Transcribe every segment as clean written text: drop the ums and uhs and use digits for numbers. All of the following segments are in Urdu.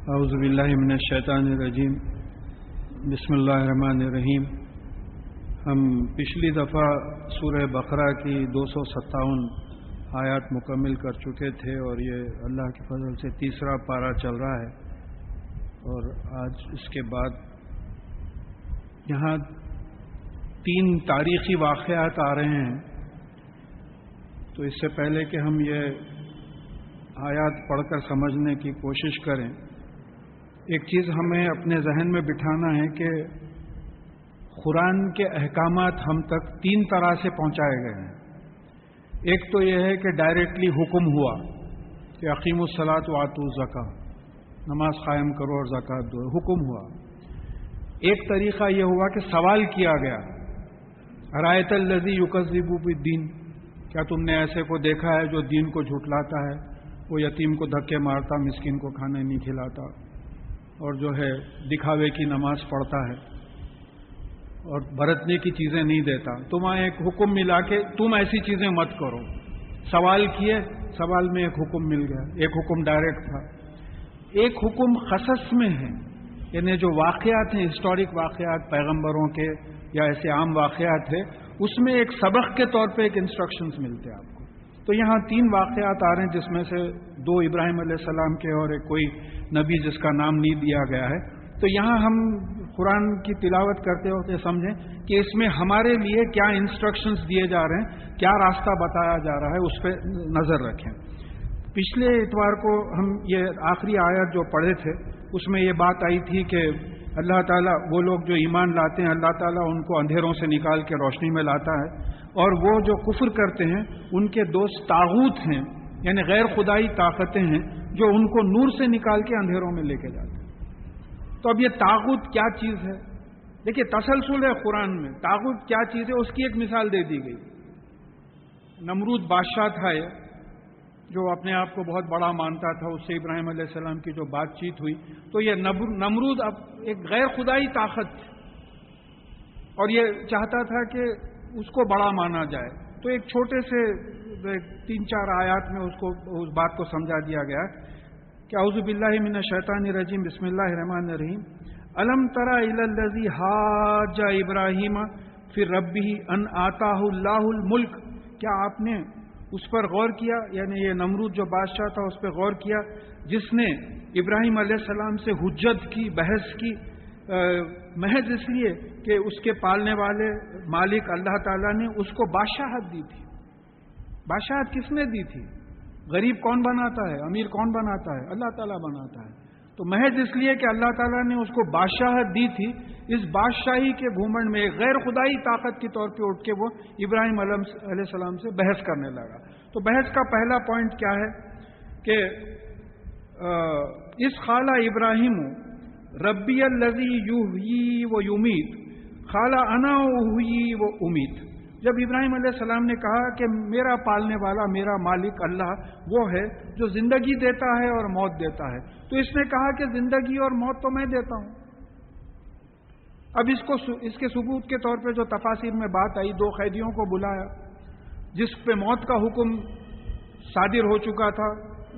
اعوذ باللہ من الشیطان الرجیم بسم اللہ الرحمن الرحیم۔ ہم پچھلی دفعہ سورہ بقرہ کی 257 آیات مکمل کر چکے تھے اور یہ اللہ کے فضل سے تیسرا پارہ چل رہا ہے، اور آج اس کے بعد یہاں 3 تاریخی واقعات آ رہے ہیں۔ تو اس سے پہلے کہ ہم یہ آیات پڑھ کر سمجھنے کی کوشش کریں، ایک چیز ہمیں اپنے ذہن میں بٹھانا ہے کہ قرآن کے احکامات ہم تک 3 طرح سے پہنچائے گئے ہیں۔ ایک تو یہ ہے کہ ڈائریکٹلی حکم ہوا کہ اقیموا الصلاۃ وآتوا الزکاۃ، نماز قائم کرو اور زکوٰۃ دو، حکم ہوا۔ ایک طریقہ یہ ہوا کہ سوال کیا گیا، ارأیت الذی یکذب بالدین، کیا تم نے ایسے کو دیکھا ہے جو دین کو جھٹلاتا ہے، وہ یتیم کو دھکے مارتا، مسکین کو کھانا نہیں کھلاتا، اور جو ہے دکھاوے کی نماز پڑھتا ہے اور برتنے کی چیزیں نہیں دیتا۔ تمہیں ایک حکم ملا کہ تم ایسی چیزیں مت کرو۔ سوال کیے، سوال میں ایک حکم مل گیا، ایک حکم ڈائریکٹ تھا۔ ایک حکم قصص میں ہے، یعنی جو واقعات ہیں، ہسٹورک واقعات پیغمبروں کے یا ایسے عام واقعات ہیں، اس میں ایک سبق کے طور پہ ایک انسٹرکشنز ملتے ہیں آپ کو۔ تو یہاں 3 واقعات آ رہے ہیں، جس میں سے 2 ابراہیم علیہ السلام کے اور ایک کوئی نبی جس کا نام نہیں دیا گیا ہے۔ تو یہاں ہم قرآن کی تلاوت کرتے ہوتے سمجھیں کہ اس میں ہمارے لیے کیا انسٹرکشنز دیے جا رہے ہیں، کیا راستہ بتایا جا رہا ہے، اس پہ نظر رکھیں۔ پچھلے اتوار کو ہم یہ آخری آیت جو پڑھے تھے، اس میں یہ بات آئی تھی کہ اللہ تعالیٰ، وہ لوگ جو ایمان لاتے ہیں، اللہ تعالیٰ ان کو اندھیروں سے نکال کے روشنی میں لاتا ہے، اور وہ جو کفر کرتے ہیں ان کے دوست طاغوت ہیں، یعنی غیر خدائی طاقتیں ہیں جو ان کو نور سے نکال کے اندھیروں میں لے کے جاتے ہیں۔ تو اب یہ طاغوت کیا چیز ہے؟ دیکھیے، تسلسل ہے قرآن میں، طاغوت کیا چیز ہے اس کی ایک مثال دے دی گئی۔ نمرود بادشاہ تھا یہ، جو اپنے آپ کو بہت بڑا مانتا تھا، اس سے ابراہیم علیہ السلام کی جو بات چیت ہوئی، تو یہ نمرود اب ایک غیر خدائی طاقت تھی اور یہ چاہتا تھا کہ اس کو بڑا مانا جائے۔ تو ایک چھوٹے سے 3-4 آیات میں اس بات کو سمجھا دیا گیا کہ اعوذ باللہ من الشیطان الرجیم بسم اللہ الرحمن الرحیم الم تر الی الذی حاج ابراہیم فی ربہ ان آتاہ اللہ الملک، کیا آپ نے اس پر غور کیا، یعنی یہ نمرود جو بادشاہ تھا اس پہ غور کیا جس نے ابراہیم علیہ السلام سے حجت کی، بحث کی، محض اس لیے کہ اس کے پالنے والے مالک اللہ تعالیٰ نے اس کو بادشاہت دی تھی۔ بادشاہت کس نے دی تھی؟ غریب کون بناتا ہے، امیر کون بناتا ہے؟ اللہ تعالیٰ بناتا ہے۔ تو محض اس لیے کہ اللہ تعالیٰ نے اس کو بادشاہت دی تھی، اس بادشاہی کے گھومنڈ میں ایک غیر خدائی طاقت کے طور پہ اٹھ کے وہ ابراہیم علیہ السلام سے بحث کرنے لگا۔ تو بحث کا پہلا پوائنٹ کیا ہے کہ اس قال ابراہیم ربی الذی یحیی و یمیت قال انا احیی و امیت۔ جب ابراہیم علیہ السلام نے کہا کہ میرا پالنے والا، میرا مالک اللہ وہ ہے جو زندگی دیتا ہے اور موت دیتا ہے، تو اس نے کہا کہ زندگی اور موت تو میں دیتا ہوں۔ اب اس کے ثبوت کے طور پہ جو تفاسیر میں بات آئی، 2 قیدیوں کو بلایا جس پہ موت کا حکم صادر ہو چکا تھا،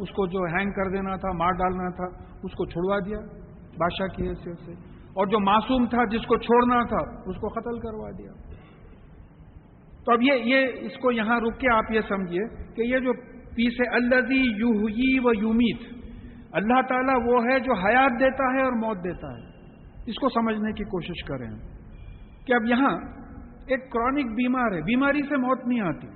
اس کو جو ہینگ کر دینا تھا، مار ڈالنا تھا، اس کو چھڑوا دیا بادشاہ کی حیثیت سے، اور جو معصوم تھا جس کو چھوڑنا تھا اس کو قتل کروا دیا۔ تو اب یہ اس کو یہاں رک کے آپ یہ سمجھیے کہ یہ جو پیچھے الذی یحیی و یمیت، اللہ تعالیٰ وہ ہے جو حیات دیتا ہے اور موت دیتا ہے۔ اس کو سمجھنے کی کوشش کریں کہ اب یہاں ایک کرونک بیمار ہے، بیماری سے موت نہیں آتی،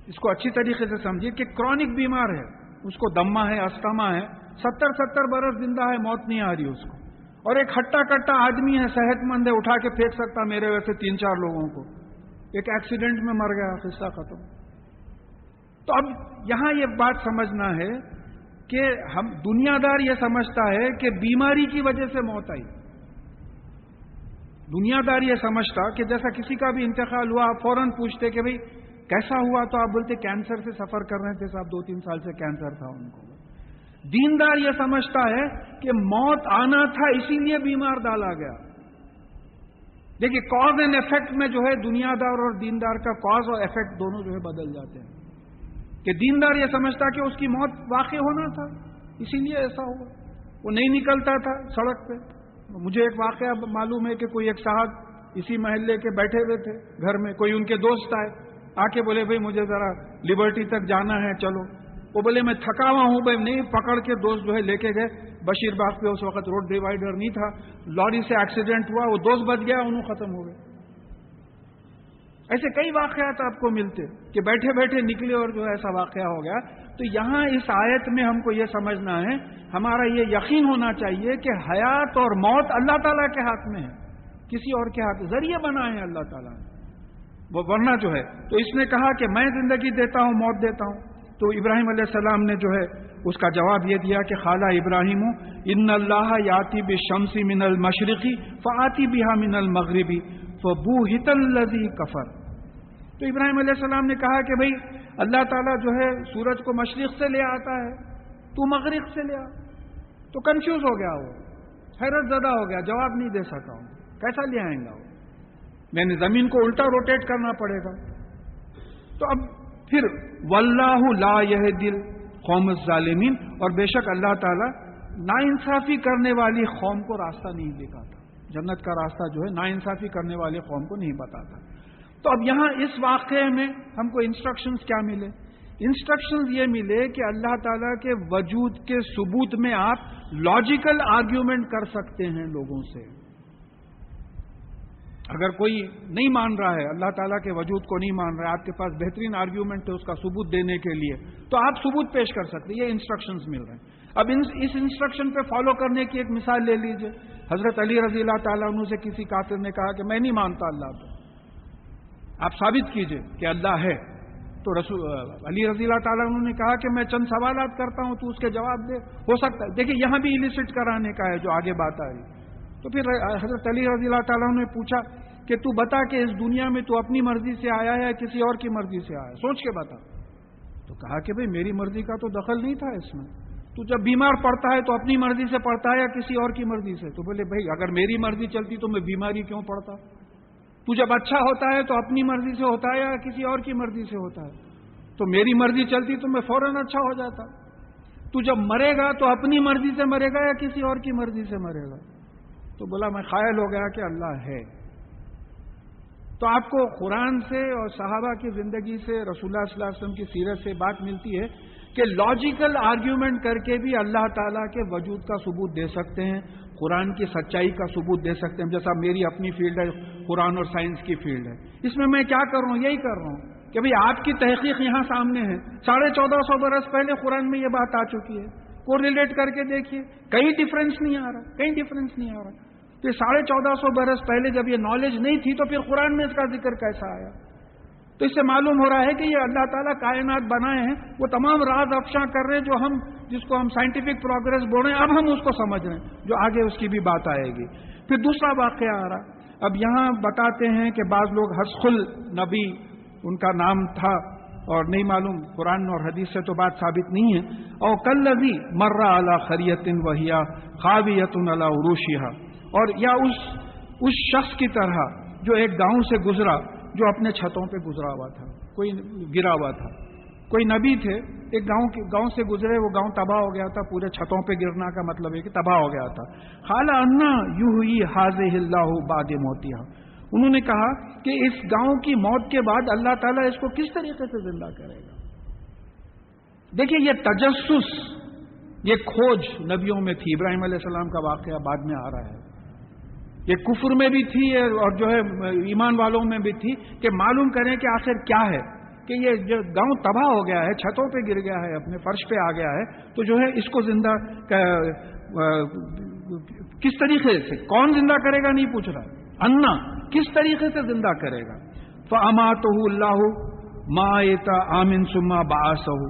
اس کو اچھی طریقے سے سمجھیے کہ کرونک بیمار ہے، اس کو دمہ ہے، استما ہے، 70 برس زندہ ہے، موت نہیں آ رہی اس کو، اور ایک ہٹا کٹا آدمی ہے، صحت مند ہے، اٹھا کے پھینک سکتا میرے ویسے 3-4 لوگوں کو، ایک ایکسیڈنٹ میں مر گیا، قصہ ختم۔ تو اب یہاں یہ بات سمجھنا ہے کہ ہم دنیا دار یہ سمجھتا ہے کہ بیماری کی وجہ سے موت آئی، دنیا دار یہ سمجھتا کہ جیسا کسی کا بھی انتقال ہوا آپ فوراً پوچھتے کہ بھئی کیسا ہوا، تو آپ بولتے کینسر سے سفر کر رہے تھے صاحب، 2-3 سال سے کینسر تھا ان کو۔ دیندار یہ سمجھتا ہے کہ موت آنا تھا اسی لیے بیمار ڈالا گیا۔ دیکھیے، کاز اینڈ ایفیکٹ میں جو ہے دنیا دار اور دیندار کا کاز اور ایفیکٹ دونوں جو ہے بدل جاتے ہیں۔ کہ دیندار یہ سمجھتا کہ اس کی موت واقع ہونا تھا، اسی لیے ایسا ہوا. وہ نہیں نکلتا تھا سڑک پہ. مجھے ایک واقعہ معلوم ہے کہ کوئی ایک صاحب اسی محلے کے بیٹھے ہوئے تھے گھر میں, کوئی ان کے دوست آئے, آ کے بولے بھائی مجھے ذرا لبرٹی تک جانا ہے چلو. وہ بولے میں تھکا ہوا ہوں. بھائی نہیں, پکڑ کے دوست جو ہے لے کے گئے. بشیر باغ پہ اس وقت روڈ ڈیوائیڈر نہیں تھا, لوری سے ایکسیڈنٹ ہوا, وہ دوست بچ گیا, انہوں ختم ہو گئے. ایسے کئی واقعات آپ کو ملتے کہ بیٹھے بیٹھے نکلے اور جو ایسا واقعہ ہو گیا. تو یہاں اس آیت میں ہم کو یہ سمجھنا ہے, ہمارا یہ یقین ہونا چاہیے کہ حیات اور موت اللہ تعالیٰ کے ہاتھ میں ہے, کسی اور کے ہاتھ. ذریعے بنائے ہیں اللہ تعالیٰ نے, وہ ورنہ جو ہے. تو اس نے کہا کہ میں زندگی دیتا ہوں, موت دیتا ہوں. تو ابراہیم علیہ السلام نے جو ہے اس کا جواب یہ دیا کہ خالہ ابراہیم ان اللہ یاتی بالشمس من المشرقی فآتی بها من المغربی فبوہت الذی کفر. تو ابراہیم علیہ السلام نے کہا کہ بھئی اللہ تعالیٰ جو ہے سورج کو مشرق سے لے آتا ہے, تو مغرب سے لے آ. تو کنفیوز ہو گیا, وہ حیرت زدہ ہو گیا, جواب نہیں دے سکا ہوں, کیسا لے آئیں گا وہ, میں نے زمین کو الٹا روٹیٹ کرنا پڑے گا. تو اب پھر واللہ لا یہدی القوم الظالمین, اور بے شک اللہ تعالیٰ ناانصافی کرنے والی قوم کو راستہ نہیں دکھاتا. جنت کا راستہ جو ہے ناانصافی کرنے والے قوم کو نہیں بتاتا. تو اب یہاں اس واقعے میں ہم کو انسٹرکشنز کیا ملے؟ انسٹرکشنز یہ ملے کہ اللہ تعالیٰ کے وجود کے ثبوت میں آپ لاجیکل آرگیومنٹ کر سکتے ہیں لوگوں سے. اگر کوئی نہیں مان رہا ہے, اللہ تعالیٰ کے وجود کو نہیں مان رہا ہے, آپ کے پاس بہترین آرگیومنٹ ہے اس کا ثبوت دینے کے لیے, تو آپ ثبوت پیش کر سکتے ہیں. یہ انسٹرکشنز مل رہے ہیں. اب اس انسٹرکشن پہ فالو کرنے کی ایک مثال لے لیجئے. حضرت علی رضی اللہ تعالیٰ عنہ سے کسی کافر نے کہا کہ میں نہیں مانتا اللہ کو, آپ ثابت کیجئے کہ اللہ ہے. تو علی رضی اللہ تعالیٰ عنہ نے کہا کہ میں چند سوالات کرتا ہوں, تو اس کے جواب دے. ہو سکتا ہے, دیکھیں یہاں بھی ایلیسٹ کرانے کا ہے جو آگے بات آئی. تو پھر حضرت علی رضی اللہ تعالیٰ عنہ نے پوچھا کہ تو بتا کہ اس دنیا میں تو اپنی مرضی سے آیا ہے یا کسی اور کی مرضی سے آیا, سوچ کے بتا. تو کہا کہ بھئی میری مرضی کا تو دخل نہیں تھا اس میں. تو جب بیمار پڑتا ہے تو اپنی مرضی سے پڑتا ہے یا کسی اور کی مرضی سے؟ تو بولے بھئی اگر میری مرضی چلتی تو میں بیماری کیوں پڑتا. تو جب اچھا ہوتا ہے تو اپنی مرضی سے ہوتا ہے یا کسی اور کی مرضی سے ہوتا ہے؟ تو میری مرضی چلتی تو میں فوراً اچھا ہو جاتا. تو جب مرے گا تو اپنی مرضی سے مرے گا یا کسی اور کی مرضی سے مرے گا؟ تو بولا میں قائل ہو گیا کہ اللہ ہے. تو آپ کو قرآن سے اور صحابہ کی زندگی سے, رسول اللہ صلی اللہ علیہ وسلم کی سیرت سے بات ملتی ہے کہ لاجیکل آرگیومنٹ کر کے بھی اللہ تعالیٰ کے وجود کا ثبوت دے سکتے ہیں, قرآن کی سچائی کا ثبوت دے سکتے ہیں. جیسا میری اپنی فیلڈ ہے, قرآن اور سائنس کی فیلڈ ہے. اس میں کیا کر رہا ہوں, یہی کر رہا ہوں کہ بھئی آپ کی تحقیق یہاں سامنے ہے. 1450 برس پہلے قرآن میں یہ بات آ چکی ہے, کو ریلیٹ کر کے دیکھیے, کہیں ڈفرینس نہیں آ رہا, کہیں ڈفرینس نہیں آ رہا. تو 1450 برس پہلے جب یہ نالج نہیں تھی تو پھر قرآن میں اس کا ذکر کیسا آیا؟ تو اس سے معلوم ہو رہا ہے کہ یہ اللہ تعالیٰ کائنات بنائے ہیں, وہ تمام راز افشاں کر رہے ہیں جس کو ہم سائنٹیفک پروگرس بول رہے ہیں. اب ہم اس کو سمجھ رہے ہیں, جو آگے اس کی بھی بات آئے گی. پھر دوسرا واقعہ آ رہا. اب یہاں بتاتے ہیں کہ بعض لوگ حسخل نبی ان کا نام تھا, اور نہیں معلوم, قرآن اور حدیث سے تو بات ثابت نہیں ہے. اور کلذی مر علی قریۃ وہی خاویۃ علی عروشہا, اور یا اس شخص کی طرح جو ایک گاؤں سے گزرا جو اپنے چھتوں پہ گزرا ہوا تھا, کوئی گرا ہوا تھا. کوئی نبی تھے, ایک گاؤں سے گزرے, وہ گاؤں تباہ ہو گیا تھا. پورے چھتوں پہ گرنا کا مطلب ہے کہ تباہ ہو گیا تھا. قال انا یحیی ھذہ اللہ بعد موتھا, انہوں نے کہا کہ اس گاؤں کی موت کے بعد اللہ تعالیٰ اس کو کس طریقے سے زندہ کرے گا. دیکھیے یہ تجسس, یہ کھوج نبیوں میں تھی. ابراہیم علیہ السلام کا واقعہ بعد میں آ رہا ہے. یہ کفر میں بھی تھی اور جو ہے ایمان والوں میں بھی تھی کہ معلوم کریں کہ آخر کیا ہے, کہ یہ جو گاؤں تباہ ہو گیا ہے, چھتوں پہ گر گیا ہے, اپنے فرش پہ آ گیا ہے, تو جو ہے اس کو زندہ کس طریقے سے, کون زندہ کرے گا نہیں پوچھ رہا, انا کس طریقے سے زندہ کرے گا. فاماتہ اللہ مائتہ آمن ثم بعثہ,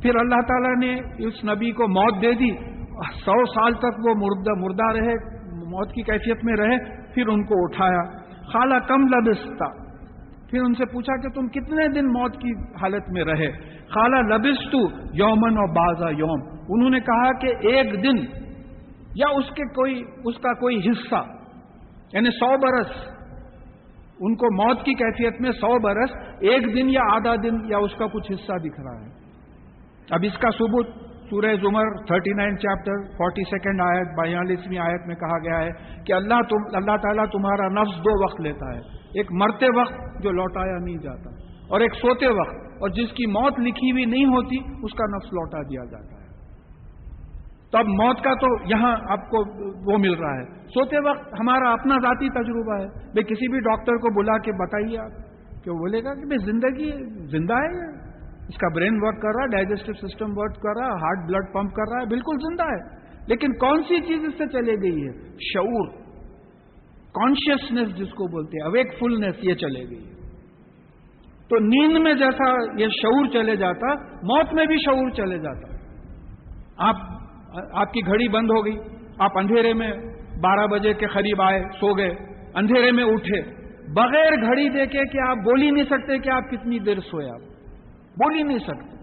پھر اللہ تعالیٰ نے اس نبی کو موت دے دی, 100 سال تک وہ مردہ رہے, موت کی کیفیت میں رہے, پھر ان کو اٹھایا. قال کم لبثت, پھر ان سے پوچھا کہ تم کتنے دن موت کی حالت میں رہے. قال لبثت یوما و بعض یوم, انہوں نے کہا کہ ایک دن یا اس کا کوئی حصہ, یعنی 100 برس, ان کو موت کی کیفیت میں 100 برس, ایک دن یا آدھا دن یا اس کا کچھ حصہ دکھ رہا ہے. اب اس کا ثبوت سورہ زمر 39 چیپٹر 42 آیت 42ویں آیت میں کہا گیا ہے کہ اللہ تعالیٰ تمہارا نفس 2 وقت لیتا ہے، ایک مرتے وقت جو لوٹایا نہیں جاتا، اور ایک سوتے وقت، اور جس کی موت لکھی ہوئی نہیں ہوتی اس کا نفس لوٹا دیا جاتا ہے۔ تو اب موت کا تو یہاں آپ کو وہ مل رہا ہے، سوتے وقت ہمارا اپنا ذاتی تجربہ ہے۔ بھائی کسی بھی ڈاکٹر کو بلا کے بتائیے آپ کہ وہ بولے گا کہ بھائی زندگی زندہ ہے، اس کا برین ورک کر رہا ہے، ڈائجسٹو سسٹم ورک کر رہا ہے، ہارٹ بلڈ پمپ کر رہا ہے، بالکل زندہ ہے، لیکن کون سی چیز اس سے چلے گئی ہے؟ شعور، کانشیسنیس جس کو بولتے ہیں، اویک فلنس، یہ چلے گئی ہے۔ تو نیند میں جیسا یہ شعور چلے جاتا، موت میں بھی شعور چلے جاتا۔ آپ کی گھڑی بند ہو گئی، آپ اندھیرے میں 12 بجے کے قریب آئے، سو گئے، اندھیرے میں اٹھے، بغیر گھڑی دیکھے کہ آپ بول ہی نہیں سکتے کہ آپ کتنی دیر سوئے، آپ بول ہی نہیں سکتے۔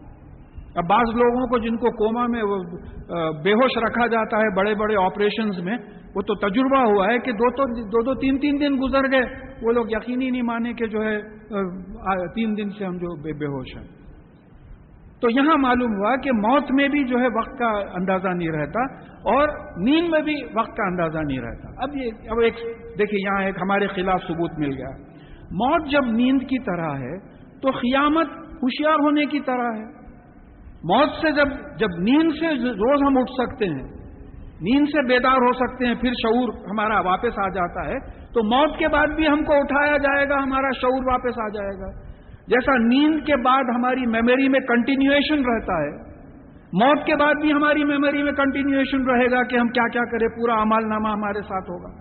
اب بعض لوگوں کو جن کو کوما میں بے ہوش رکھا جاتا ہے بڑے بڑے آپریشنز میں، وہ تو تجربہ ہوا ہے کہ دو تین دن گزر گئے، وہ لوگ یقینی نہیں مانے کہ جو ہے 3 دن سے ہم جو بے ہوش ہیں۔ تو یہاں معلوم ہوا کہ موت میں بھی جو ہے وقت کا اندازہ نہیں رہتا، اور نیند میں بھی وقت کا اندازہ نہیں رہتا۔ اب ایک دیکھیں، یہاں ایک ہمارے خلاف ثبوت مل گیا۔ موت جب نیند کی طرح ہے تو قیامت ہوشیار ہونے کی طرح ہے۔ موت سے جب نیند سے روز ہم اٹھ سکتے ہیں، نیند سے بیدار ہو سکتے ہیں، پھر شعور ہمارا واپس آ جاتا ہے، تو موت کے بعد بھی ہم کو اٹھایا جائے گا، ہمارا شعور واپس آ جائے گا۔ جیسا نیند کے بعد ہماری میموری میں کنٹینیویشن رہتا ہے، موت کے بعد بھی ہماری میموری میں کنٹینیویشن رہے گا کہ ہم کیا کیا کریں، پورا اعمال نامہ ہمارے ساتھ ہوگا۔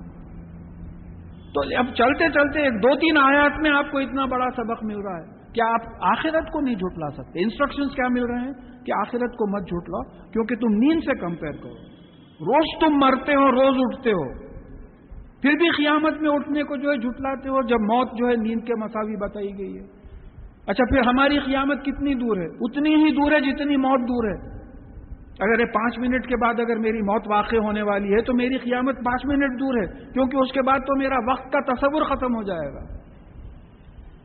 تو اب چلتے چلتے 2-3 آیات میں آپ کو اتنا بڑا سبق مل رہا ہے کہ آپ آخرت کو نہیں جھٹلا سکتے۔ انسٹرکشنز کیا مل رہے ہیں کہ آخرت کو مت جھٹلاؤ، کیونکہ تم نیند سے کمپیئر کرو، روز تم مرتے ہو، روز اٹھتے ہو، پھر بھی قیامت میں اٹھنے کو جو ہے جھٹلاتے ہو، جب موت جو ہے نیند کے مساوی بتائی گئی ہے۔ اچھا، پھر ہماری قیامت کتنی دور ہے؟ اتنی ہی دور ہے جتنی موت دور ہے۔ اگر یہ 5 منٹ کے بعد اگر میری موت واقع ہونے والی ہے تو میری قیامت 5 منٹ دور ہے، کیونکہ اس کے بعد تو میرا وقت کا تصور ختم ہو جائے گا،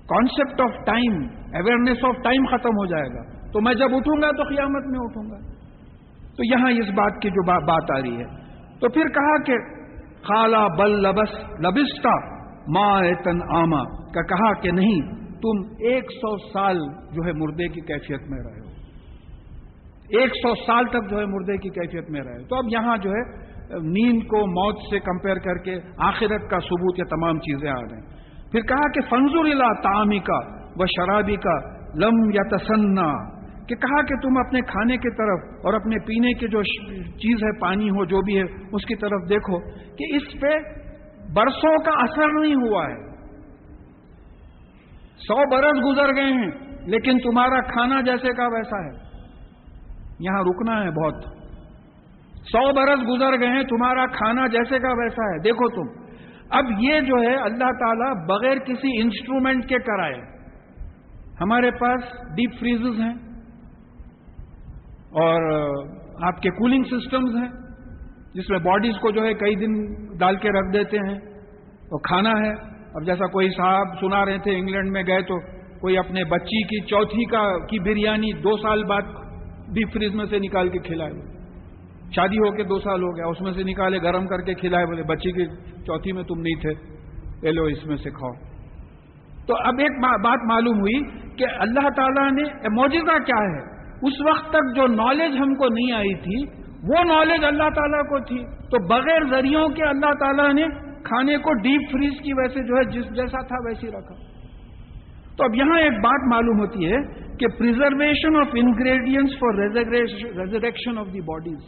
concept of time, awareness of time ختم ہو جائے گا۔ تو میں جب اٹھوں گا تو قیامت میں اٹھوں گا۔ تو یہاں اس بات کی جو بات آ رہی ہے، تو پھر کہا کہ خالا بل لبستا مائتن آما، کا کہا کہ نہیں، تم 100 سال جو ہے مردے کی کیفیت میں رہے ہو، 100 سال تک جو ہے مردے کی کیفیت میں رہے۔ تو اب یہاں جو ہے نیند کو موت سے کمپیئر کر کے آخرت کا ثبوت، یہ تمام چیزیں آ رہے ہیں۔ پھر کہا کہ فنظر الی طعامک و شرابک لم یتسنى، کہ کہا کہ تم اپنے کھانے کی طرف اور اپنے پینے کی جو چیز ہے، پانی ہو جو بھی ہے، اس کی طرف دیکھو کہ اس پہ برسوں کا اثر نہیں ہوا ہے۔ 100 برس گزر گئے ہیں لیکن تمہارا کھانا جیسے کا ویسا ہے۔ یہاں رکنا ہے بہت۔ 100 برس گزر گئے ہیں، تمہارا کھانا جیسے کا ویسا ہے، دیکھو تم۔ اب یہ جو ہے اللہ تعالیٰ بغیر کسی انسٹرومنٹ کے کرائے۔ ہمارے پاس ڈیپ فریزز ہیں اور آپ کے کولنگ سسٹمز ہیں، جس میں باڈیز کو جو ہے کئی دن ڈال کے رکھ دیتے ہیں، اور کھانا ہے۔ اب جیسا کوئی صاحب سنا رہے تھے، انگلینڈ میں گئے تو کوئی اپنے بچی کی چوتھی کی بریانی 2 سال بعد ڈیپ فریز میں سے نکال کے کھلائے۔ شادی ہو کے 2 سال ہو گیا، اس میں سے نکالے، گرم کر کے کھلائے، بولے بچی کی چوتھی میں تم نہیں تھے، لے لو اس میں سے کھاؤ۔ تو اب ایک بات معلوم ہوئی کہ اللہ تعالیٰ نے معجزہ کیا ہے، اس وقت تک جو نالج ہم کو نہیں آئی تھی وہ نالج اللہ تعالیٰ کو تھی، تو بغیر ذریعوں کے اللہ تعالیٰ نے کھانے کو ڈیپ فریز کی وجہ سے جو ہے جیسا تھا ویسی رکھا۔ تو اب یہاں ایک بات معلوم ہوتی ہے کہ preservation of ingredients for resurrection of the bodies,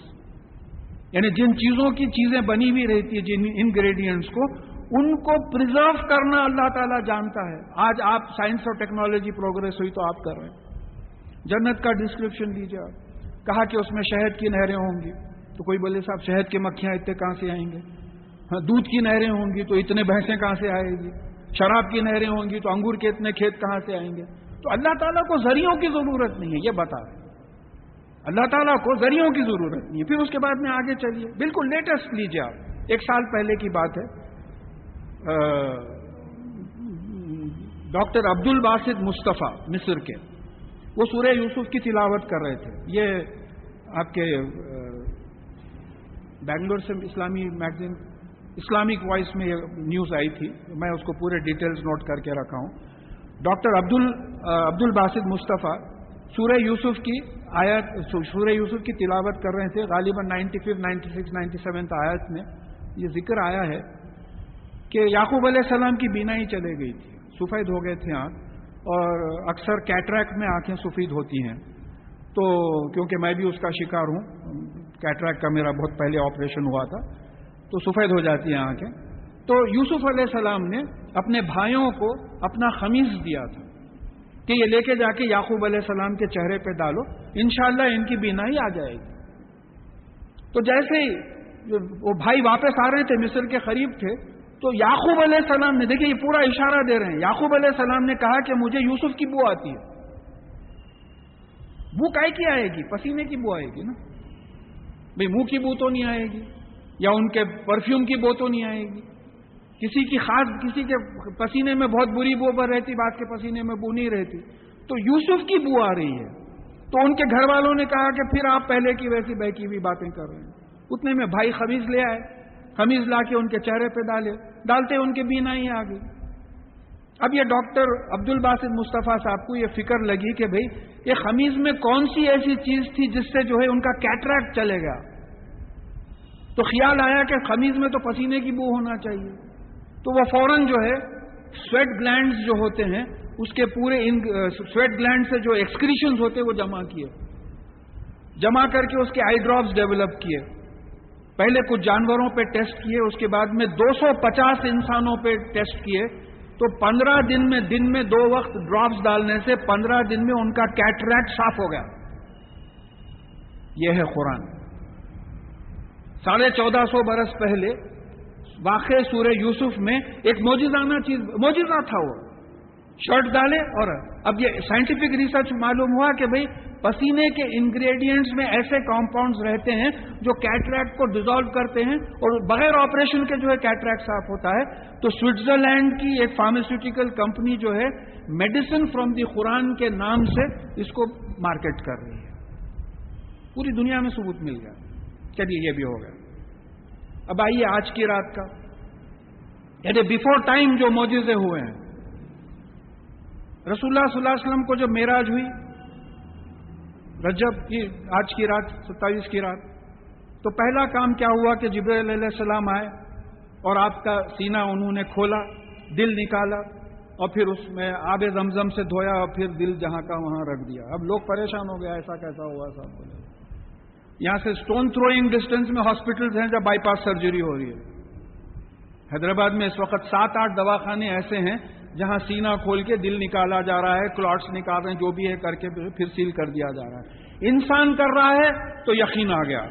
یعنی جن چیزوں کی چیزیں بنی ہوئی رہتی ہے، جن انگریڈینٹس کو، ان کو پریزرو کرنا اللہ تعالیٰ جانتا ہے۔ آج آپ سائنس اور ٹیکنالوجی پروگریس ہوئی تو آپ کر رہے ہیں۔ جنت کا ڈسکرپشن دیجیے آپ، کہا کہ اس میں شہد کی نہریں ہوں گی، تو کوئی بولے صاحب شہد کی مکھیاں اتنے کہاں سے آئیں گے؟ ہاں، دودھ کی نہریں ہوں گی تو اتنے بھینسیں کہاں سے آئے گی؟ شراب کی نہریں ہوں گی تو انگور کے اتنے کھیت کہاں سے آئیں گے؟ تو اللہ تعالیٰ کو ذریعوں کی ضرورت نہیں ہے، یہ بتا رہے ہیں۔ اللہ تعالیٰ کو ذریعوں کی ضرورت نہیں ہے۔ پھر اس کے بعد میں آگے چلیے، بالکل لیٹسٹ لیجیے آپ، 1 سال پہلے کی بات ہے۔ ڈاکٹر عبد الباسط مصطفیٰ مصر کے، وہ سورہ یوسف کی تلاوت کر رہے تھے۔ یہ آپ کے بنگلور سے اسلامی میگزین اسلامک وائس میں یہ نیوز آئی تھی، میں اس کو پورے ڈیٹیلز نوٹ کر کے رکھا ہوں. ڈاکٹر عبد الباسط مصطفیٰ سورہ یوسف کی آیت، سورہ یوسف کی تلاوت کر رہے تھے. غالباً 95, 96, 97 آیت میں یہ ذکر آیا ہے کہ یعقوب علیہ السلام کی بینائی چلے گئی تھی، سفید ہو گئے تھے آنکھ، اور اکثر کیٹریکٹ میں آنکھیں سفید ہوتی ہیں. تو کیونکہ میں بھی اس کا شکار ہوں، کیٹریکٹ کا میرا بہت پہلے آپریشن ہوا تھا، تو سفید ہو جاتی ہیں آنکھیں. تو یوسف علیہ السلام نے اپنے بھائیوں کو اپنا خمیز دیا تھا کہ یہ لے کے جا کے یعقوب علیہ السلام کے چہرے پہ ڈالو، انشاءاللہ ان کی بینائی آ جائے گی. تو جیسے ہی وہ بھائی واپس آ رہے تھے، مصر کے قریب تھے، تو یعقوب علیہ السلام نے، دیکھیں یہ پورا اشارہ دے رہے ہیں، یعقوب علیہ السلام نے کہا کہ مجھے یوسف کی بو آتی ہے. بو کائے کی آئے گی؟ پسینے کی بو آئے گی نا بھئی، منہ کی بو تو نہیں آئے گی، یا ان کے پرفیوم کی بو تو نہیں آئے گی. کسی کی خاص، کسی کے پسینے میں بہت بری بو پر رہتی، بعض کے پسینے میں بو نہیں رہتی. تو یوسف کی بو آ رہی ہے. تو ان کے گھر والوں نے کہا کہ پھر آپ پہلے کی ویسی بہکی ہوئی باتیں کر رہے ہیں. اتنے میں بھائی خمیز لے آئے، خمیز لا کے ان کے چہرے پہ ڈالتے ان کے بینائی آ گئی. اب یہ ڈاکٹر عبد الباسط مصطفیٰ صاحب کو یہ فکر لگی کہ بھئی یہ خمیز میں کون سی ایسی چیز تھی جس سے جو ہے ان کا کیٹریکٹ چلے گا. تو خیال آیا کہ خمیز میں تو پسینے کی بو ہونا چاہیے. تو وہ فوراً جو ہے سویٹ گلینڈز جو ہوتے ہیں اس کے پورے سویٹ گلینڈ سے جو ایکسکریشنز ہوتے وہ جمع کر کے اس کے آئی ڈراپس ڈیولپ کیے. پہلے کچھ جانوروں پہ ٹیسٹ کیے، اس کے بعد میں 250 انسانوں پہ ٹیسٹ کیے. تو 15 دن میں 2 وقت ڈراپس ڈالنے سے 15 دن میں ان کا کیٹریکٹ صاف ہو گیا. یہ ہے قرآن. 1450 برس پہلے واقع سورہ یوسف میں ایک معجزہ تھا. وہ شرٹ ڈالے، اور اب یہ سائنٹیفک ریسرچ معلوم ہوا کہ بھئی پسینے کے انگریڈینٹس میں ایسے کمپاؤنڈز رہتے ہیں جو کیٹریکٹ کو ڈیزالو کرتے ہیں، اور بغیر آپریشن کے جو ہے کیٹریکٹ صاف ہوتا ہے. تو سوئٹزرلینڈ کی ایک فارماسیوٹیکل کمپنی جو ہے میڈیسن فرام دی قرآن کے نام سے اس کو مارکیٹ کر رہی ہے. پوری دنیا میں ثبوت مل گیا. چلیے یہ بھی ہو گیا. اب آئیے آج کی رات کا، یعنی بیفور ٹائم جو معجزے ہوئے ہیں. رسول اللہ صلی اللہ علیہ وسلم کو جب معراج ہوئی رجب کی آج کی رات 27 کی رات، تو پہلا کام کیا ہوا کہ جبرائیل علیہ السلام آئے اور آپ کا سینہ انہوں نے کھولا، دل نکالا، اور پھر اس میں آب زمزم سے دھویا، اور پھر دل جہاں کا وہاں رکھ دیا. اب لوگ پریشان ہو گیا، ایسا کیسا ہوا صاحب بولے. یہاں سے سٹون تھروئنگ ڈسٹینس میں ہاسپٹلز ہیں جب بائی پاس سرجری ہو رہی ہے. حیدرآباد میں اس وقت 7-8 دواخانے ایسے ہیں جہاں سینہ کھول کے دل نکالا جا رہا ہے، کلاٹس نکال رہے ہیں، جو بھی ہے کر کے پھر سیل کر دیا جا رہا ہے. انسان کر رہا ہے تو یقین آ گیا،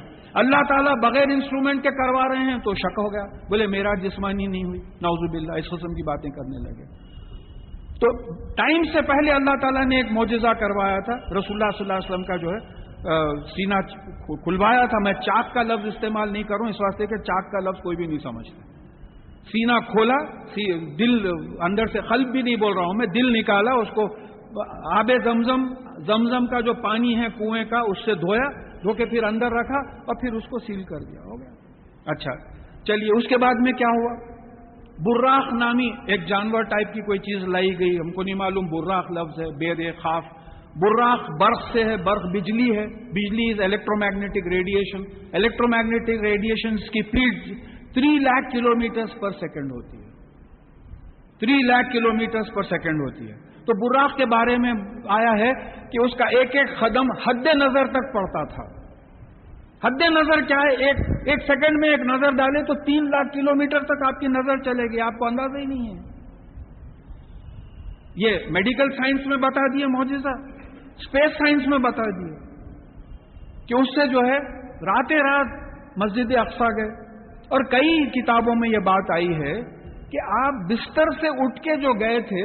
اللہ تعالیٰ بغیر انسٹرومنٹ کے کروا رہے ہیں تو شک ہو گیا. بولے میرا جسمانی نہیں ہوئی، نعوذ باللہ، اس قسم کی باتیں کرنے لگے. تو ٹائم سے پہلے اللہ تعالیٰ نے ایک معجزہ کروایا تھا. رسول اللہ صلی اللہ علیہ وسلم کا جو ہے سینہ کھلوایا تھا. میں چاک کا لفظ استعمال نہیں کروں اس واسطے کہ چاک کا لفظ کوئی بھی نہیں سمجھتا. سینہ کھولا، دل اندر سے، قلب بھی نہیں بول رہا ہوں میں، دل نکالا، اس کو آب زمزم کا جو پانی ہے کنویں کا اس سے دھویا، دھو کے پھر اندر رکھا اور پھر اس کو سیل کر دیا. ہو گیا. اچھا چلیے، اس کے بعد میں کیا ہوا؟ براق نامی ایک جانور ٹائپ کی کوئی چیز لائی گئی. ہم کو نہیں معلوم براق لفظ ہے، بیر خاف. براق برق سے ہے، برق بجلی ہے. بجلی is electromagnetic radiation. Electromagnetic radiation کی speed 3 lakh kilometres per second ہوتی ہے. 3 لاکھ کلومیٹرز پر سیکنڈ ہوتی ہے. تو براق کے بارے میں آیا ہے کہ اس کا ایک ایک قدم حد نظر تک پڑتا تھا. حد نظر کیا ہے؟ ایک سیکنڈ میں ایک نظر ڈالے تو 3 لاکھ کلومیٹر تک آپ کی نظر چلے گی. آپ کو اندازہ ہی نہیں ہے. یہ میڈیکل سائنس میں بتا دیے معجزہ، اسپیس سائنس میں بتا دیے کہ اس سے جو ہے راتیں رات مسجد اقصیٰ گئے. اور کئی کتابوں میں یہ بات آئی ہے کہ آپ بستر سے اٹھ کے جو گئے تھے،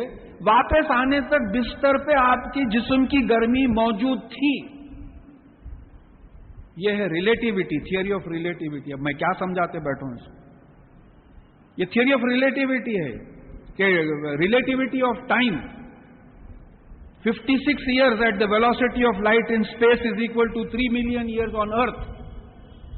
واپس آنے تک بستر پہ آپ کی جسم کی گرمی موجود تھی. یہ ہے ریلیٹیوٹی، تھیوری آف ریلیٹیوٹی. اب میں کیا سمجھاتے بیٹھوں اس کو؟ یہ تھیوری آف ریلیٹیوٹی ہے کہ relativity of time. 56 years at the velocity of light in space is equal to 3 million years on earth.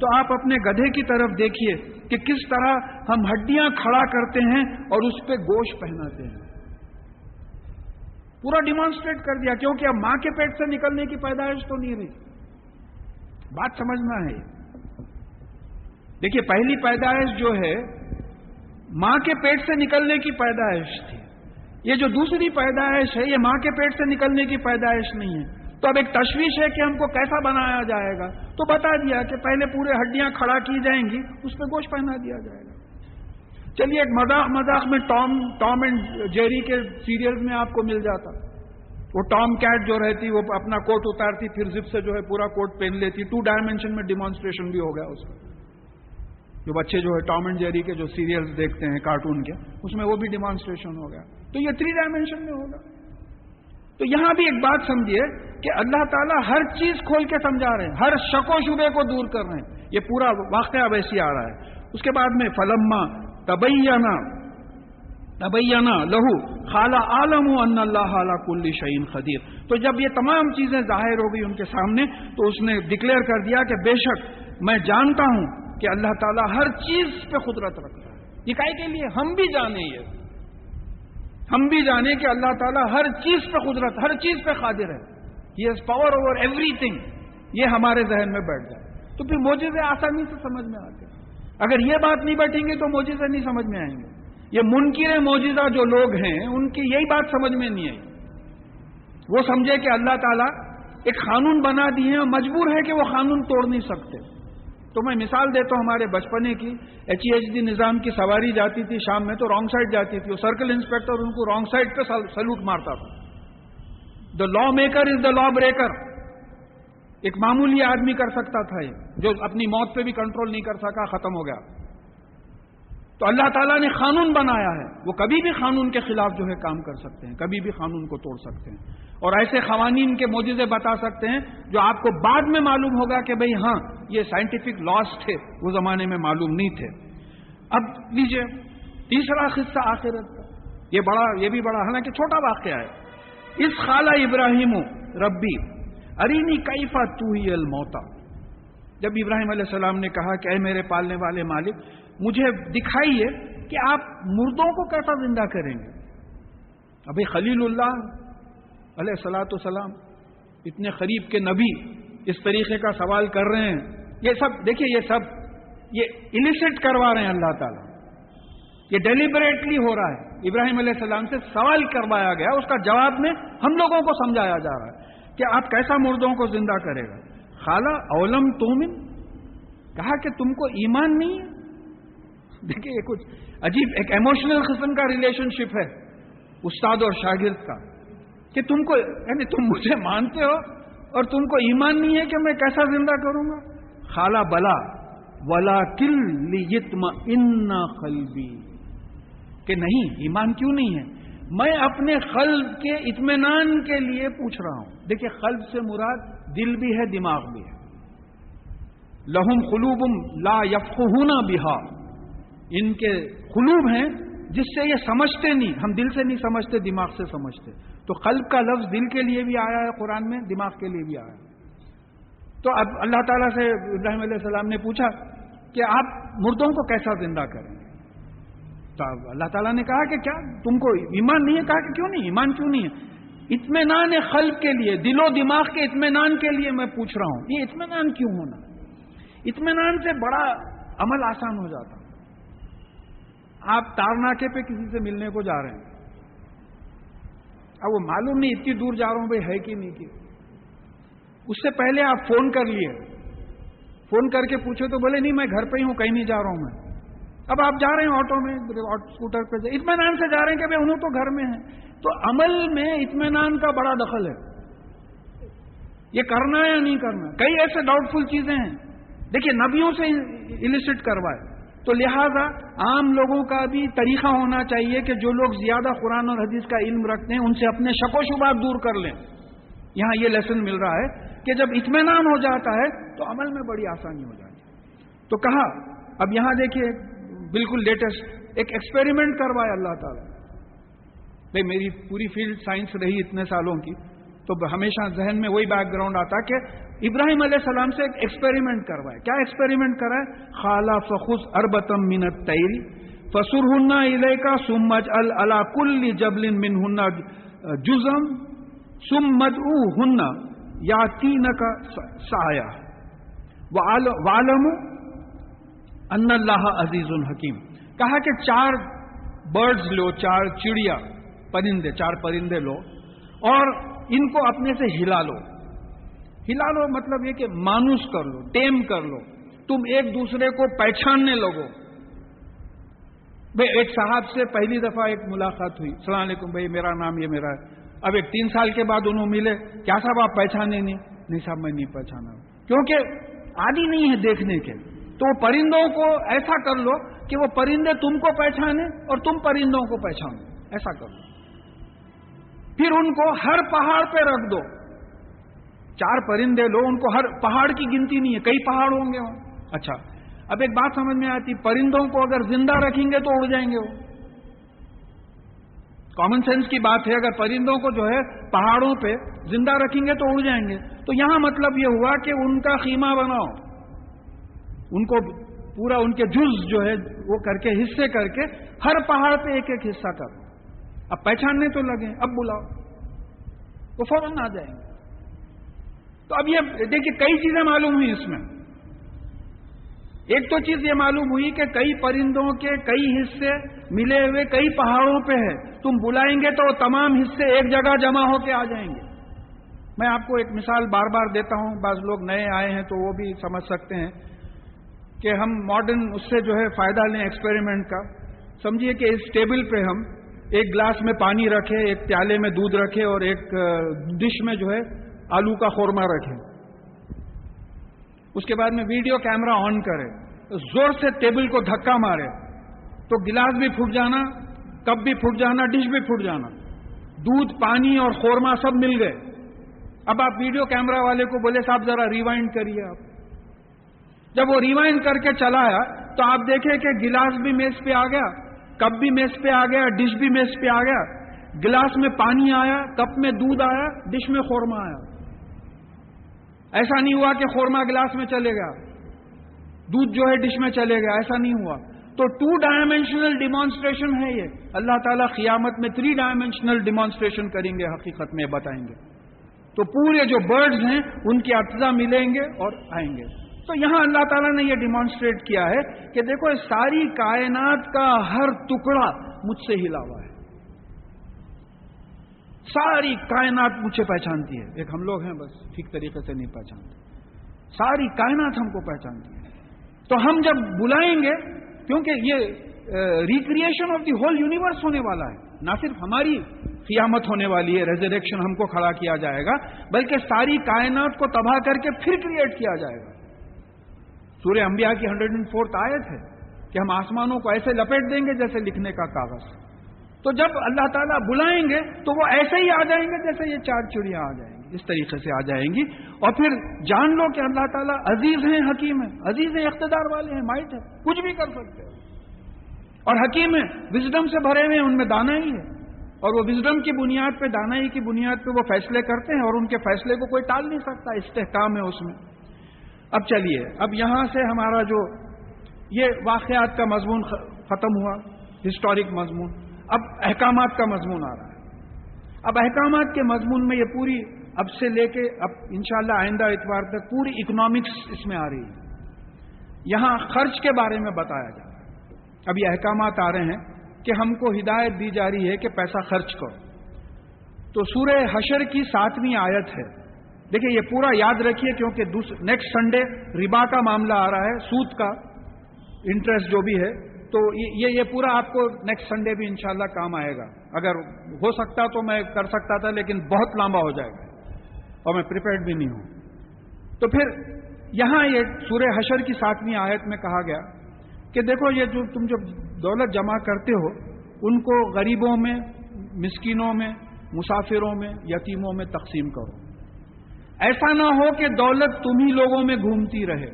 تو آپ اپنے گدھے کی طرف دیکھیے کہ کس طرح ہم ہڈیاں کھڑا کرتے ہیں اور اس پہ گوشت پہناتے ہیں. پورا ڈیمانسٹریٹ کر دیا، کیونکہ اب ماں کے پیٹ سے نکلنے کی پیدائش تو نہیں رہی. بات سمجھنا ہے. دیکھیے پہلی پیدائش جو ہے ماں کے پیٹ سے نکلنے کی پیدائش تھی. یہ جو دوسری پیدائش ہے یہ ماں کے پیٹ سے نکلنے کی پیدائش نہیں ہے. تو اب ایک تشویش ہے کہ ہم کو کیسا بنایا جائے گا، تو بتا دیا کہ پہلے پورے ہڈیاں کھڑا کی جائیں گی، اس پہ گوشت پہنا دیا جائے گا. چلیے ایک مذاق میں ٹام اینڈ جیری کے سیریلز میں آپ کو مل جاتا. وہ ٹام کیٹ جو رہتی وہ اپنا کوٹ اتارتی پھر زپ سے جو ہے پورا کوٹ پہن لیتی. 2 ڈائمینشن میں ڈیمانسٹریشن بھی ہو گیا اس کا. جو بچے جو ہے ٹام اینڈ جیری کے جو سیریلز دیکھتے ہیں کارٹون کے، اس میں وہ بھی ڈیمانسٹریشن ہو گیا. تو یہ 3 ڈائمینشن میں ہوگا. تو یہاں بھی ایک بات سمجھیے کہ اللہ تعالیٰ ہر چیز کھول کے سمجھا رہے ہیں، ہر شک و شبے کو دور کر رہے ہیں. یہ پورا واقعہ ویسی آ رہا ہے. اس کے بعد میں فلما تبینا لہو قال اعلم ان اللہ علی کل شیء قدیر. تو جب یہ تمام چیزیں ظاہر ہو گئی ان کے سامنے تو اس نے ڈکلیئر کر دیا کہ بے شک میں جانتا ہوں کہ اللہ تعالیٰ ہر چیز پہ قدرت رکھتا ہے. یہ کائے کے لیے ہم بھی جانیں، ہم بھی جانیں کہ اللہ تعالیٰ ہر چیز پہ قدرت، ہر چیز پہ قادر ہے. He has power over every thing. یہ ہمارے ذہن میں بیٹھ جائے تو پھر معجزے آسانی سے سمجھ میں آتے ہیں. اگر یہ بات نہیں بیٹھیں گے تو معجزے نہیں سمجھ میں آئیں گے. یہ منکر معجزہ جو لوگ ہیں ان کی یہی بات سمجھ میں نہیں آئی. وہ سمجھے کہ اللہ تعالیٰ ایک قانون بنا دیے ہیں اور مجبور ہے کہ وہ قانون توڑ نہیں سکتے. تو میں مثال دیتا ہوں ہمارے بچپنے کی. HEHD نظام کی سواری جاتی تھی شام میں تو رانگ سائڈ جاتی تھی. وہ سرکل انسپیکٹر ان کو رانگ سائڈ پہ سلوٹ مارتا تھا. دا لا maker is the law breaker. ایک معمولی آدمی کر سکتا تھا یہ، جو اپنی موت پہ بھی کنٹرول نہیں کر سکا، ختم ہو گیا. تو اللہ تعالیٰ نے قانون بنایا ہے، وہ کبھی بھی قانون کے خلاف جو ہے کام کر سکتے ہیں، کبھی بھی قانون کو توڑ سکتے ہیں. اور ایسے قوانین کے معجزے بتا سکتے ہیں جو آپ کو بعد میں معلوم ہوگا کہ بھئی ہاں یہ سائنٹیفک لاس تھے، وہ زمانے میں معلوم نہیں تھے. اب لیجئے تیسرا قصہ آخرت کا. یہ بھی بڑا حالانکہ چھوٹا واقعہ ہے. اس قال ابراہیم ربی ارینی کیف تحیی الموتى. جب ابراہیم علیہ السلام نے کہا کہ اے میرے پالنے والے مالک مجھے دکھائیے کہ آپ مردوں کو کیسا زندہ کریں گے. ابھی خلیل اللہ علیہ الصلوۃ والسلام اتنے قریب کے نبی اس طریقے کا سوال کر رہے ہیں. یہ سب دیکھیے یہ ایلیسٹ کروا رہے ہیں اللہ تعالیٰ. یہ ڈیلیبریٹلی ہو رہا ہے. ابراہیم علیہ السلام سے سوال کروایا گیا، اس کا جواب میں ہم لوگوں کو سمجھایا جا رہا ہے کہ آپ کیسا مردوں کو زندہ کرے گا. خالا اولم تؤمن، کہا کہ تم کو ایمان نہیں ہے. دیکھیے یہ کچھ عجیب ایک ایموشنل قسم کا ریلیشن شپ ہے استاد اور شاگرد کا کہ تم کو یعنی تم مجھے مانتے ہو اور تم کو ایمان نہیں ہے کہ میں کیسا زندہ کروں گا. خالا بلا ولکن لیطمئن قلبی، کہ نہیں ایمان کیوں نہیں ہے، میں اپنے قلب کے اطمینان کے لیے پوچھ رہا ہوں. دیکھیے قلب سے مراد دل بھی ہے دماغ بھی ہے. لہم قلوب لا یفقہون بہا، ان کے قلوب ہیں جس سے یہ سمجھتے نہیں. ہم دل سے نہیں سمجھتے، دماغ سے سمجھتے. تو قلب کا لفظ دل کے لیے بھی آیا ہے قرآن میں، دماغ کے لیے بھی آیا ہے. تو اب اللہ تعالیٰ سے ابراہیم علیہ السلام نے پوچھا کہ آپ مردوں کو کیسا زندہ کریں گے. تو اللہ تعالیٰ نے کہا کہ کیا تم کو ایمان نہیں ہے. کہا کہ کیوں نہیں، ایمان کیوں نہیں ہے. اطمینان قلب کے لیے، دل و دماغ کے اطمینان کے لیے میں پوچھ رہا ہوں. یہ اطمینان کیوں ہونا؟ اطمینان سے بڑا عمل آسان ہو جاتا. آپ تارناکے پہ کسی سے ملنے کو جا رہے ہیں، اب وہ معلوم نہیں اتنی دور جا رہا ہوں بھائی ہے کہ نہیں کی. اس سے پہلے آپ فون کر لیے، فون کر کے پوچھے تو بولے نہیں میں گھر پہ ہی ہوں، کہیں نہیں جا رہا ہوں میں. اب آپ جا رہے ہیں آٹو میں، اسکوٹر پہ اطمینان سے جا رہے ہیں کہ بھائی انہوں تو گھر میں ہیں. تو عمل میں اطمینان کا بڑا دخل ہے. یہ کرنا ہے یا نہیں کرنا. کئی ایسے ڈاؤٹ فل چیزیں ہیں. دیکھیے نبیوں سے ایلیسٹ کروائے تو لہذا عام لوگوں کا بھی طریقہ ہونا چاہیے کہ جو لوگ زیادہ قرآن اور حدیث کا علم رکھتے ہیں ان سے اپنے شک و شبہات دور کر لیں. یہاں یہ لیسن مل رہا ہے کہ جب اطمینان ہو جاتا ہے تو عمل میں بڑی آسانی ہو جاتی ہے. تو کہا اب یہاں دیکھیے بالکل لیٹسٹ ایک ایکسپیریمنٹ کروایا اللہ تعالیٰ. بھائی میری پوری فیلڈ سائنس رہی اتنے سالوں کی، تو ہمیشہ ذہن میں وہی بیک گراؤنڈ آتا کہ ابراہیم علیہ السلام سے ایک ایکسپیریمنٹ کروائے. کیا ایکسپیریمنٹ کرائے؟ خالا فخذ اربتم من الطیر فسرہن الیک ثم اجعل علی کل جبل منہن جزءا ثم ادعوہن یاتینک سعیا وَعَلَمُوا ان اللہ عزیز حکیم. کہا کہ 4 برڈز لو، 4 چڑیا پرندے، 4 پرندے لو اور ان کو اپنے سے ہلا لو. ہلا لو مطلب یہ کہ مانوس کر لو، ٹیم کر لو. تم ایک دوسرے کو پہچاننے لگو. بھائی ایک صاحب سے پہلی دفعہ ایک ملاقات ہوئی، السلام علیکم بھائی میرا نام یہ میرا ہے. اب ایک 3 سال کے بعد انہوں ملے، کیا صاحب آپ پہچانے نہیں صاحب میں نہیں پہچانا، کیونکہ عادی نہیں ہے دیکھنے کے. تو پرندوں کو ایسا کر لو کہ وہ پرندے تم کو پہچانے اور تم پرندوں کو پہچانو. ایسا کر لو. پھر ان کو ہر پہاڑ پہ رکھ دو. 4 پرندے لو، ان کو ہر پہاڑ کی گنتی نہیں ہے، کئی پہاڑ ہوں گے وہاں. اچھا اب ایک بات سمجھ میں آتی، پرندوں کو اگر زندہ رکھیں گے تو اڑ جائیں گے وہ. کامن سینس کی بات ہے، اگر پرندوں کو جو ہے پہاڑوں پہ زندہ رکھیں گے تو اڑ جائیں گے. تو یہاں مطلب یہ ہوا کہ ان کا خیمہ بناؤ، ان کو پورا ان کے جز جو ہے وہ کر کے حصے کر کے ہر پہاڑ پہ ایک ایک حصہ کرو. اب پہچاننے تو لگے، اب بلاؤ، وہ فوراً آ جائیں گے. تو اب یہ دیکھیے کئی چیزیں معلوم ہوئی اس میں. ایک تو چیز یہ معلوم ہوئی کہ کئی پرندوں کے کئی حصے ملے ہوئے کئی پہاڑوں پہ ہے. تم بلائیں گے تو تمام حصے ایک جگہ جمع ہو کے آ جائیں گے. میں آپ کو ایک مثال بار بار دیتا ہوں، بعض لوگ نئے آئے ہیں تو وہ بھی سمجھ سکتے ہیں کہ ہم ماڈرن اس سے جو ہے فائدہ لیں ایکسپیریمنٹ کا. سمجھیے کہ اس ٹیبل پہ ہم ایک گلاس میں پانی رکھے، ایک پیالے میں دودھ رکھے اور ایک ڈش میں جو ہے آلو کا خورمہ رکھے. اس کے بعد میں ویڈیو کیمرہ آن کرے، زور سے ٹیبل کو دھکا مارے تو گلاس بھی پھٹ جانا، کپ بھی پھٹ جانا، ڈش بھی پھٹ جانا. دودھ، پانی اور خورمہ سب مل گئے. اب آپ ویڈیو کیمرہ والے کو بولے صاحب ذرا ریوائنڈ کریے. آپ جب وہ ریوائنڈ کر کے چلایا تو آپ دیکھیں کہ گلاس بھی میز پہ آ گیا، کپ بھی میز پہ آ گیا، ڈش بھی میز پہ آ گیا. گلاس میں پانی آیا، کپ میں دودھ آیا، ڈش میں خورمہ آیا. ایسا نہیں ہوا کہ خورمہ گلاس میں چلے گیا، دودھ جو ہے ڈش میں چلے گیا، ایسا نہیں ہوا. تو 2 ڈائمینشنل ڈیمانسٹریشن ہے یہ. اللہ تعالیٰ قیامت میں 3 ڈائمینشنل ڈیمانسٹریشن کریں گے، حقیقت میں بتائیں گے. تو پورے جو برڈز ہیں ان کے اجزاء ملیں گے اور آئیں گے. تو یہاں اللہ تعالیٰ نے یہ ڈیمانسٹریٹ کیا ہے کہ دیکھو ساری کائنات کا ہر ٹکڑا مجھ سے ہلا ہوا ہے. ساری کائنات مجھے پہچانتی ہے. ایک ہم لوگ ہیں بس ٹھیک طریقے سے نہیں پہچانتے. ساری کائنات ہم کو پہچانتی ہے. تو ہم جب بلائیں گے، کیونکہ یہ recreation of the whole universe ہونے والا ہے، نہ صرف ہماری قیامت ہونے والی ہے، ریزریکشن ہم کو کھڑا کیا جائے گا، بلکہ ساری کائنات کو تباہ کر کے پھر کریٹ کیا جائے گا. سورہ انبیاء کی 104 آیت ہے کہ ہم آسمانوں کو ایسے لپیٹ دیں گے جیسے لکھنے کا کاغذ. تو جب اللہ تعالیٰ بلائیں گے تو وہ ایسے ہی آ جائیں گے جیسے یہ 4 چڑیاں آ جائیں گی، اس طریقے سے آ جائیں گی. اور پھر جان لو کہ اللہ تعالیٰ عزیز ہیں، حکیم ہیں. عزیز ہیں، اقتدار والے ہیں، مائٹ ہے، کچھ بھی کر سکتے ہیں. اور حکیم ہے، وزڈم سے بھرے ہوئے ہیں، ان میں دانائی ہے. اور وہ وزڈم کی بنیاد پہ، دانائی کی بنیاد پہ وہ فیصلے کرتے ہیں اور ان کے فیصلے کو کوئی ٹال نہیں سکتا. استحکام ہے اس میں. اب چلیے، اب یہاں سے ہمارا جو یہ واقعات کا مضمون ختم ہوا، ہسٹورک مضمون. اب احکامات کا مضمون آ رہا ہے. اب احکامات کے مضمون میں یہ پوری اب سے لے کے اب انشاءاللہ آئندہ اتوار تک پوری اکنامکس اس میں آ رہی ہے. یہاں خرچ کے بارے میں بتایا جا رہا ہے. اب یہ احکامات آ رہے ہیں کہ ہم کو ہدایت دی جا رہی ہے کہ پیسہ خرچ کرو. تو سورہ حشر کی 7ویں آیت ہے. دیکھیں یہ پورا یاد رکھیے کیونکہ نیکسٹ سنڈے ربا کا معاملہ آ رہا ہے، سود کا، انٹرسٹ جو بھی ہے. تو یہ پورا آپ کو نیکسٹ سنڈے بھی انشاءاللہ کام آئے گا. اگر ہو سکتا تو میں کر سکتا تھا، لیکن بہت لمبا ہو جائے گا اور میں پریپیئرڈ بھی نہیں ہوں. تو پھر یہاں یہ سورہ حشر کی 7ویں آیت میں کہا گیا کہ دیکھو یہ جو تم جب دولت جمع کرتے ہو ان کو غریبوں میں، مسکینوں میں، مسافروں میں، یتیموں میں تقسیم کرو. ایسا نہ ہو کہ دولت تم ہی لوگوں میں گھومتی رہے.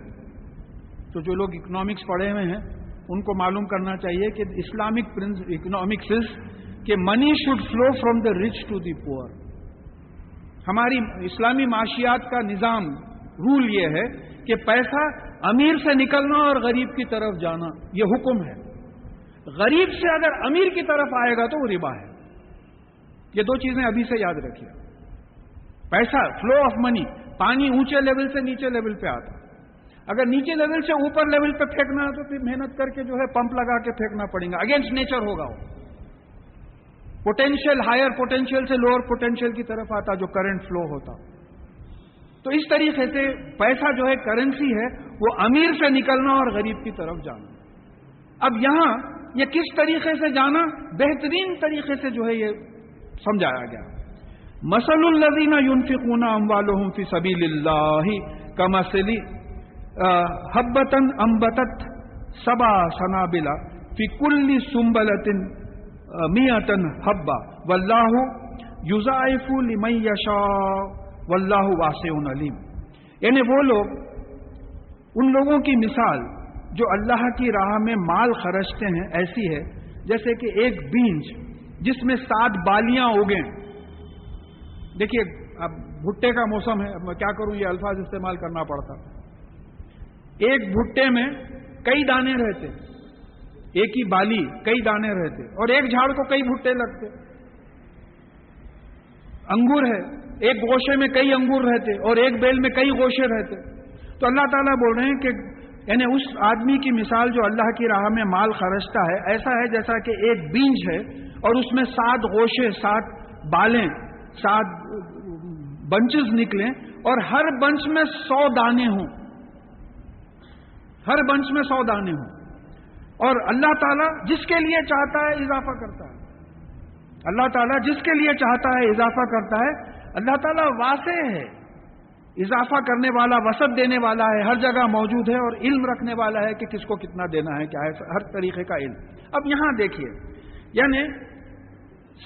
تو جو لوگ اکنامکس پڑھے ہوئے ہیں ان کو معلوم کرنا چاہیے کہ اسلامک اکنامکس کہ money should flow from the rich to the poor. ہماری اسلامی معاشیات کا نظام رول یہ ہے کہ پیسہ امیر سے نکلنا اور غریب کی طرف جانا، یہ حکم ہے۔ غریب سے اگر امیر کی طرف آئے گا تو وہ ربا ہے۔ یہ دو چیزیں ابھی سے یاد رکھیے۔ پیسہ، فلو آف منی، پانی اونچے لیول سے نیچے لیول پہ آتا، اگر نیچے لیول سے اوپر لیول پہ پھینکنا ہے تو پھر محنت کر کے جو ہے پمپ لگا کے پھینکنا پڑے گا، اگینسٹ نیچر ہوگا وہ۔ پوٹینشیل ہائر پوٹینشیل سے لوور پوٹینشیل کی طرف آتا جو کرنٹ فلو ہوتا۔ تو اس طریقے سے پیسہ جو ہے کرنسی ہے، وہ امیر سے نکلنا اور غریب کی طرف جانا۔ اب یہاں یہ کس طریقے سے جانا، بہترین طریقے سے جو ہے یہ سمجھایا گیا۔ مثل الذین ينفقون اموالهم فی سبیل اللہ کمثل حبۃ انبتت سبع سنابل فی کل سنبلۃ مئۃ حبۃ واللہ یضاعف لمن یشاء واللہ واسع علیم۔ یعنی وہ لوگ، ان لوگوں کی مثال جو اللہ کی راہ میں مال خرچتے ہیں ایسی ہے جیسے کہ ایک بیج جس میں 7 بالیاں اگیں۔ دیکھیے اب بھٹے کا موسم ہے، اب میں کیا کروں، یہ الفاظ استعمال کرنا پڑتا۔ ایک بھٹے میں کئی دانے رہتے، ایک ہی بالی کئی دانے رہتے، اور ایک جھاڑ کو کئی بھٹے لگتے۔ انگور ہے، ایک گوشے میں کئی انگور رہتے اور ایک بیل میں کئی گوشے رہتے۔ تو اللہ تعالیٰ بول رہے ہیں کہ یعنی اس آدمی کی مثال جو اللہ کی راہ میں مال خرچتا ہے ایسا ہے جیسا کہ ایک بیج ہے اور اس میں 7 گوشے، 7 بالیں، 7 بنچز نکلیں اور ہر بنچ میں 100 دانے ہوں، ہر بنچ میں 100 دانے ہوں۔ اور اللہ تعالیٰ جس کے لیے چاہتا ہے اضافہ کرتا ہے، اللہ تعالیٰ جس کے لیے چاہتا ہے اضافہ کرتا ہے۔ اللہ تعالیٰ واسع ہے، اضافہ کرنے والا، وسعت دینے والا ہے، ہر جگہ موجود ہے، اور علم رکھنے والا ہے کہ کس کو کتنا دینا ہے، کیا ہے، ہر طریقے کا علم۔ اب یہاں دیکھیے، یعنی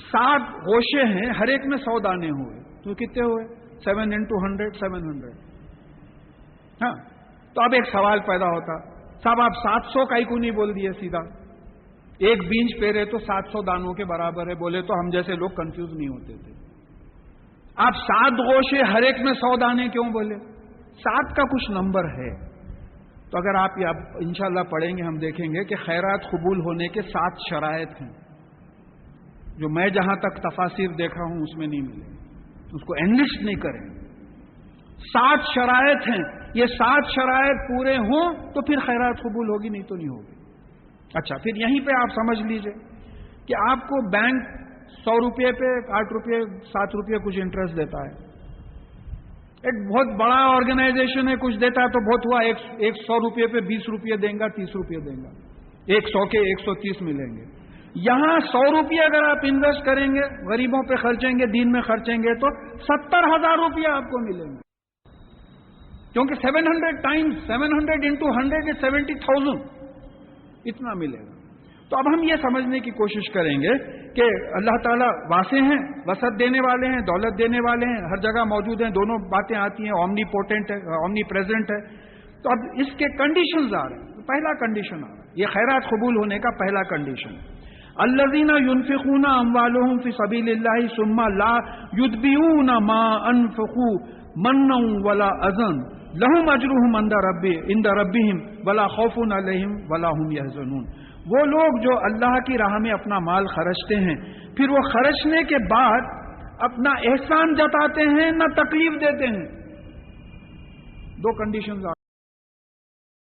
7 گوشے ہیں، ہر ایک میں 100 دانے ہوئے، تو کتنے ہوئے؟ 7 into 100 700۔ ہاں، تو اب ایک سوال پیدا ہوتا، صاحب آپ 700 کا ہی کو نہیں بول دیے سیدھا؟ ایک بیج پیرے تو 700 دانوں کے برابر ہے، بولے تو ہم جیسے لوگ کنفیوز نہیں ہوتے تھے۔ آپ 7 گوشے، ہر ایک میں 100 دانے کیوں بولے؟ 7 کا کچھ نمبر ہے۔ تو اگر آپ انشاءاللہ پڑھیں گے، ہم دیکھیں گے کہ خیرات قبول ہونے کے 7 شرائط ہیں، جو میں جہاں تک تفاسیر دیکھا ہوں اس میں نہیں ملے، اس کو انلسٹ نہیں کریں۔ 7 شرائط ہیں، یہ 7 شرائط پورے ہوں تو پھر خیرات قبول ہوگی، نہیں تو نہیں ہوگی۔ اچھا، پھر یہیں پہ آپ سمجھ لیجئے کہ آپ کو بینک 100 روپے پہ 8 روپے 7 روپے کچھ انٹرسٹ دیتا ہے، ایک بہت بڑا آرگنائزیشن ہے، کچھ دیتا ہے تو بہت ہوا، 100 روپے پہ 20 روپے دیں گا، 30 روپے دیں گا، 100 کے 130 ملیں گے۔ یہاں 100 روپے اگر آپ انویسٹ کریں گے، غریبوں پہ خرچیں گے، دین میں خرچیں گے، تو 70,000 روپیہ آپ کو ملیں گے، کیونکہ 700 ٹائمز 700 into 100 is 70,000 اتنا ملے گا۔ تو اب ہم یہ سمجھنے کی کوشش کریں گے کہ اللہ تعالیٰ واسع ہیں، وسعت دینے والے ہیں، دولت دینے والے ہیں، ہر جگہ موجود ہیں، دونوں باتیں آتی ہیں، اومنی پوٹنٹ ہے، اومنی پریزنٹ ہے۔ تو اب اس کے کنڈیشنز آ رہے ہیں۔ پہلا کنڈیشن آ رہا ہے، یہ خیرات قبول ہونے کا پہلا کنڈیشن، الذین ينفقون اموالهم فی سبیل اللہ ثم لا یتبعون ما انفقوا منا ولا اذى لهم اجرهم عند ربهم ولا خوف علیہم ولا هم يحزنون۔ وہ لوگ جو اللہ کی راہ میں اپنا مال خرچتے ہیں، پھر وہ خرچنے کے بعد اپنا احسان جتاتے ہیں، نہ تکلیف دیتے ہیں۔ 2 کنڈیشنز